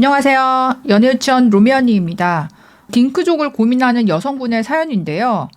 안녕하세요. 연애유치원 로미언니입니다. 딩크족을 고민하는 여성분의 사연인데요.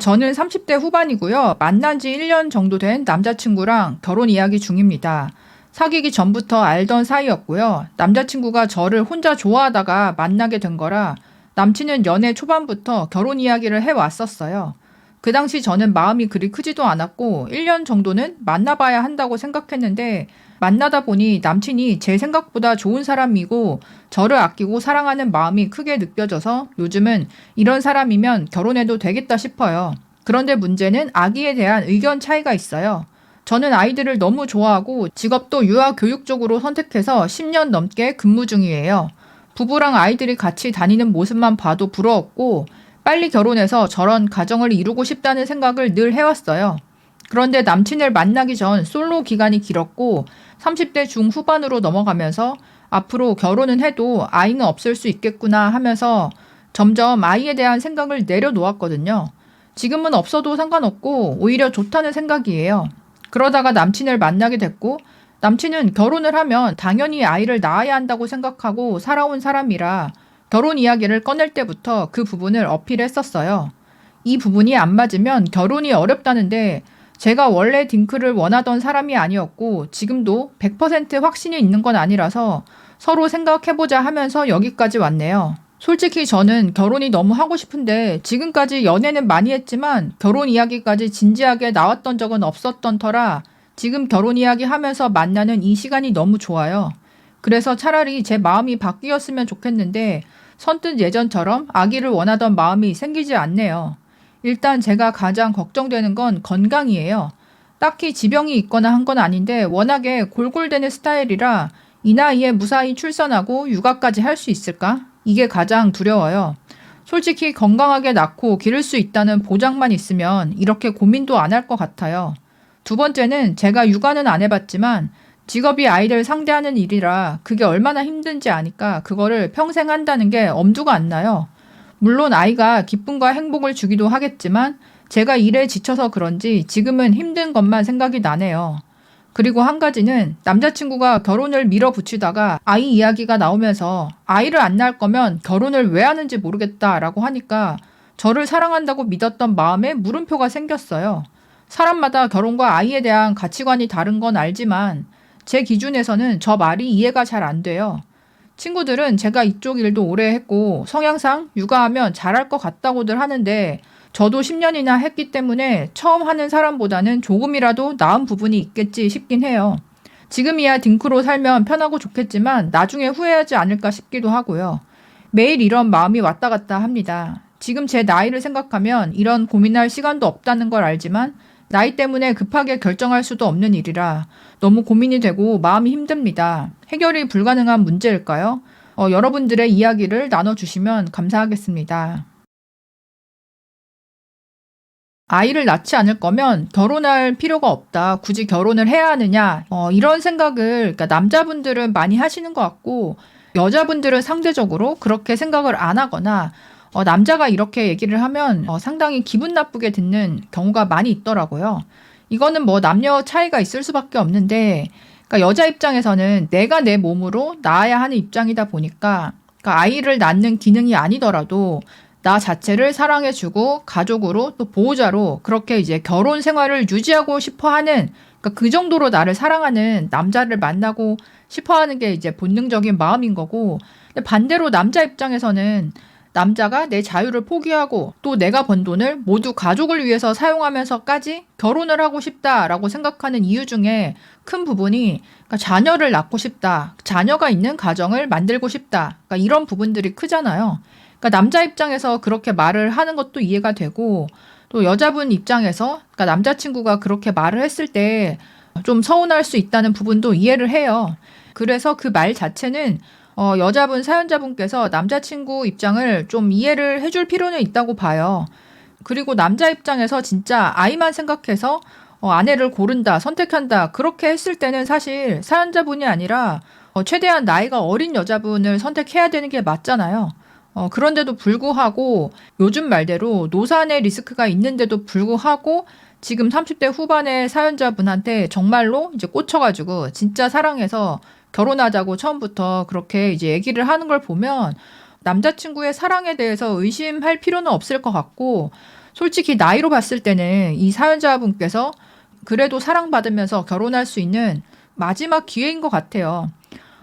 저는 30대 후반이고요. 만난 지 1년 정도 된 남자친구랑 결혼 이야기 중입니다. 사귀기 전부터 알던 사이였고요. 남자친구가 저를 혼자 좋아하다가 만나게 된 거라 남친은 연애 초반부터 결혼 이야기를 해왔었어요. 그 당시 저는 마음이 그리 크지도 않았고 1년 정도는 만나봐야 한다고 생각했는데 만나다 보니 남친이 제 생각보다 좋은 사람이고 저를 아끼고 사랑하는 마음이 크게 느껴져서 요즘은 이런 사람이면 결혼해도 되겠다 싶어요. 그런데 문제는 아기에 대한 의견 차이가 있어요. 저는 아이들을 너무 좋아하고 직업도 유아 교육 쪽으로 선택해서 10년 넘게 근무 중이에요. 부부랑 아이들이 같이 다니는 모습만 봐도 부러웠고 빨리 결혼해서 저런 가정을 이루고 싶다는 생각을 늘 해왔어요. 그런데 남친을 만나기 전 솔로 기간이 길었고 30대 중후반으로 넘어가면서 앞으로 결혼은 해도 아이는 없을 수 있겠구나 하면서 점점 아이에 대한 생각을 내려놓았거든요. 지금은 없어도 상관없고 오히려 좋다는 생각이에요. 그러다가 남친을 만나게 됐고 남친은 결혼을 하면 당연히 아이를 낳아야 한다고 생각하고 살아온 사람이라 결혼 이야기를 꺼낼 때부터 그 부분을 어필했었어요. 이 부분이 안 맞으면 결혼이 어렵다는데 제가 원래 딩크를 원하던 사람이 아니었고 지금도 100% 확신이 있는 건 아니라서 서로 생각해보자 하면서 여기까지 왔네요. 솔직히 저는 결혼이 너무 하고 싶은데 지금까지 연애는 많이 했지만 결혼 이야기까지 진지하게 나왔던 적은 없었던 터라 지금 결혼 이야기 하면서 만나는 이 시간이 너무 좋아요. 그래서 차라리 제 마음이 바뀌었으면 좋겠는데 선뜻 예전처럼 아기를 원하던 마음이 생기지 않네요. 일단 제가 가장 걱정되는 건 건강이에요. 딱히 지병이 있거나 한 건 아닌데 워낙에 골골대는 스타일이라 이 나이에 무사히 출산하고 육아까지 할 수 있을까? 이게 가장 두려워요. 솔직히 건강하게 낳고 기를 수 있다는 보장만 있으면 이렇게 고민도 안 할 것 같아요. 두 번째는 제가 육아는 안 해봤지만 직업이 아이들 상대하는 일이라 그게 얼마나 힘든지 아니까 그거를 평생 한다는 게 엄두가 안 나요. 물론 아이가 기쁨과 행복을 주기도 하겠지만 제가 일에 지쳐서 그런지 지금은 힘든 것만 생각이 나네요. 그리고 한 가지는 남자친구가 결혼을 밀어붙이다가 아이 이야기가 나오면서 아이를 안 낳을 거면 결혼을 왜 하는지 모르겠다라고 하니까 저를 사랑한다고 믿었던 마음에 물음표가 생겼어요. 사람마다 결혼과 아이에 대한 가치관이 다른 건 알지만 제 기준에서는 저 말이 이해가 잘 안 돼요. 친구들은 제가 이쪽 일도 오래 했고 성향상 육아하면 잘할 것 같다고들 하는데 저도 10년이나 했기 때문에 처음 하는 사람보다는 조금이라도 나은 부분이 있겠지 싶긴 해요. 지금이야 딩크로 살면 편하고 좋겠지만 나중에 후회하지 않을까 싶기도 하고요. 매일 이런 마음이 왔다 갔다 합니다. 지금 제 나이를 생각하면 이런 고민할 시간도 없다는 걸 알지만 나이 때문에 급하게 결정할 수도 없는 일이라 너무 고민이 되고 마음이 힘듭니다. 해결이 불가능한 문제일까요? 여러분들의 이야기를 나눠주시면 감사하겠습니다. 아이를 낳지 않을 거면 결혼할 필요가 없다. 굳이 결혼을 해야 하느냐. 이런 생각을 그러니까 남자분들은 많이 하시는 것 같고 여자분들은 상대적으로 그렇게 생각을 안 하거나 남자가 이렇게 얘기를 하면 상당히 기분 나쁘게 듣는 경우가 많이 있더라고요. 이거는 뭐 남녀 차이가 있을 수밖에 없는데 그러니까 여자 입장에서는 내가 내 몸으로 낳아야 하는 입장이다 보니까 그러니까 아이를 낳는 기능이 아니더라도 나 자체를 사랑해주고 가족으로 또 보호자로 그렇게 이제 결혼 생활을 유지하고 싶어 하는 그러니까 그 정도로 나를 사랑하는 남자를 만나고 싶어 하는 게 이제 본능적인 마음인 거고 근데 반대로 남자 입장에서는 남자가 내 자유를 포기하고 또 내가 번 돈을 모두 가족을 위해서 사용하면서까지 결혼을 하고 싶다라고 생각하는 이유 중에 큰 부분이 그러니까 자녀를 낳고 싶다. 자녀가 있는 가정을 만들고 싶다. 그러니까 이런 부분들이 크잖아요. 그러니까 남자 입장에서 그렇게 말을 하는 것도 이해가 되고 또 여자분 입장에서 그러니까 남자친구가 그렇게 말을 했을 때 좀 서운할 수 있다는 부분도 이해를 해요. 그래서 그 말 자체는 여자분 사연자분께서 남자친구 입장을 좀 이해를 해줄 필요는 있다고 봐요. 그리고 남자 입장에서 진짜 아이만 생각해서 아내를 고른다, 선택한다 그렇게 했을 때는 사실 사연자분이 아니라 최대한 나이가 어린 여자분을 선택해야 되는 게 맞잖아요. 그런데도 불구하고 요즘 말대로 노산의 리스크가 있는데도 불구하고 지금 30대 후반의 사연자분한테 정말로 이제 꽂혀가지고 진짜 사랑해서 결혼하자고 처음부터 그렇게 이제 얘기를 하는 걸 보면 남자친구의 사랑에 대해서 의심할 필요는 없을 것 같고, 솔직히 나이로 봤을 때는 이 사연자분께서 그래도 사랑받으면서 결혼할 수 있는 마지막 기회인 것 같아요.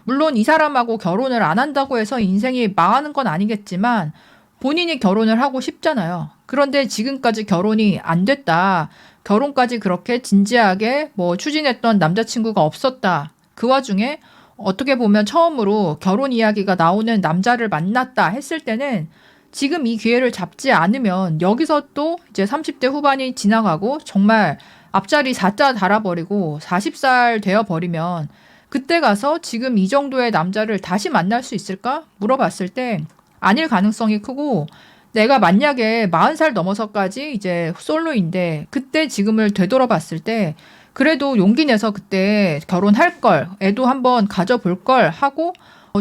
물론 이 사람하고 결혼을 안 한다고 해서 인생이 망하는 건 아니겠지만 본인이 결혼을 하고 싶잖아요. 그런데 지금까지 결혼이 안 됐다. 결혼까지 그렇게 진지하게 추진했던 남자친구가 없었다. 그 와중에 어떻게 보면 처음으로 결혼 이야기가 나오는 남자를 만났다 했을 때는 지금 이 기회를 잡지 않으면 여기서 또 이제 30대 후반이 지나가고 정말 앞자리 4자 달아버리고 40살 되어버리면 그때 가서 지금 이 정도의 남자를 다시 만날 수 있을까? 물어봤을 때 아닐 가능성이 크고, 내가 만약에 40살 넘어서까지 이제 솔로인데 그때 지금을 되돌아봤을 때 그래도 용기 내서 그때 결혼할 걸, 애도 한번 가져볼 걸 하고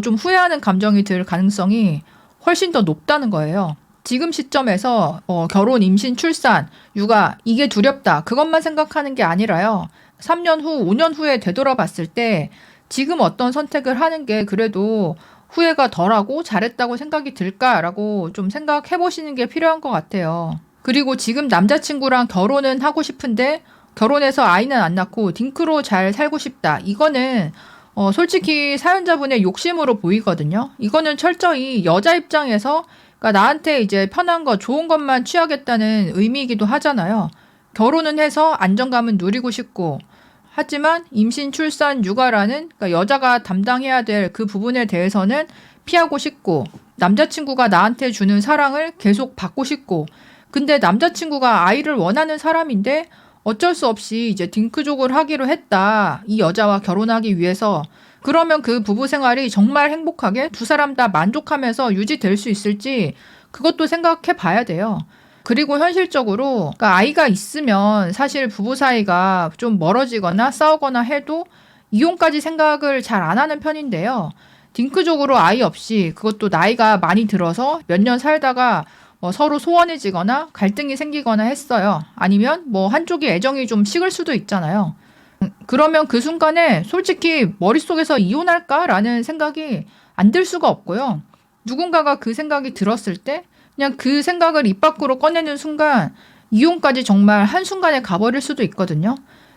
좀 후회하는 감정이 들 가능성이 훨씬 더 높다는 거예요. 지금 시점에서 결혼, 임신, 출산, 육아 이게 두렵다. 그것만 생각하는 게 아니라요. 3년 후, 5년 후에 되돌아봤을 때 지금 어떤 선택을 하는 게 그래도 후회가 덜하고 잘했다고 생각이 들까라고 좀 생각해 보시는 게 필요한 것 같아요. 그리고 지금 남자친구랑 결혼은 하고 싶은데 결혼해서 아이는 안 낳고 딩크로 잘 살고 싶다. 이거는 솔직히 사연자분의 욕심으로 보이거든요. 이거는 철저히 여자 입장에서 그러니까 나한테 이제 편한 거 좋은 것만 취하겠다는 의미이기도 하잖아요. 결혼은 해서 안정감은 누리고 싶고, 하지만 임신, 출산, 육아라는 그러니까 여자가 담당해야 될 그 부분에 대해서는 피하고 싶고, 남자친구가 나한테 주는 사랑을 계속 받고 싶고, 근데 남자친구가 아이를 원하는 사람인데 어쩔 수 없이 이제 딩크족을 하기로 했다. 이 여자와 결혼하기 위해서. 그러면 그 부부 생활이 정말 행복하게 두 사람 다 만족하면서 유지될 수 있을지 그것도 생각해 봐야 돼요. 그리고 현실적으로 그러니까 아이가 있으면 사실 부부 사이가 좀 멀어지거나 싸우거나 해도 이혼까지 생각을 잘 안 하는 편인데요. 딩크족으로 아이 없이 그것도 나이가 많이 들어서 몇 년 살다가 서로 소원해지거나 갈등이 생기거나 했어요. 아니면 한쪽이 애정이 좀 식을 수도 있잖아요. 그러면 그 순간에 솔직히 머릿속에서 이혼할까라는 생각이 안 들 수가 없고요. 누군가가 그 생각이 들었을 때 그냥 그 생각을 입 밖으로 꺼내는 순간 이혼까지 정말 한순간에 가버릴 수도 있거든요.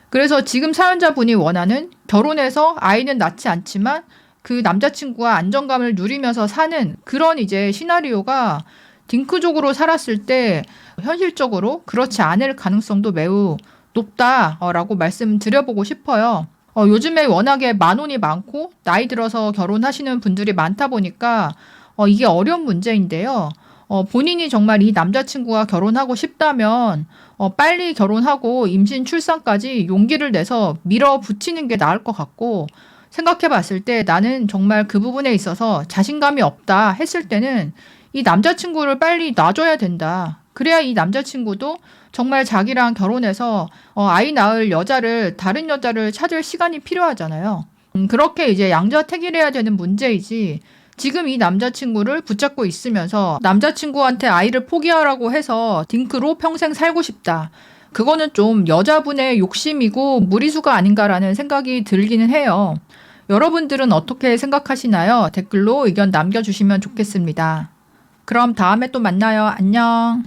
그래서 지금 사연자분이 원하는 결혼해서 아이는 낳지 않지만 그 남자친구와 안정감을 누리면서 사는 그런 이제 시나리오가 딩크족으로 살았을 때 현실적으로 그렇지 않을 가능성도 매우 높다라고 말씀드려보고 싶어요. 요즘에 워낙에 만혼이 많고 나이 들어서 결혼하시는 분들이 많다 보니까 이게 어려운 문제인데요. 본인이 정말 이 남자친구와 결혼하고 싶다면 빨리 결혼하고 임신 출산까지 용기를 내서 밀어붙이는 게 나을 것 같고, 생각해 봤을 때 나는 정말 그 부분에 있어서 자신감이 없다 했을 때는 이 남자친구를 빨리 놔줘야 된다. 그래야 이 남자친구도 정말 자기랑 결혼해서 아이 낳을 여자를 다른 여자를 찾을 시간이 필요하잖아요. 그렇게 이제 양자택일해야 되는 문제이지 지금 이 남자친구를 붙잡고 있으면서 남자친구한테 아이를 포기하라고 해서 딩크로 평생 살고 싶다. 그거는 좀 여자분의 욕심이고 무리수가 아닌가라는 생각이 들기는 해요. 여러분들은 어떻게 생각하시나요? 댓글로 의견 남겨주시면 좋겠습니다. 그럼 다음에 또 만나요. 안녕.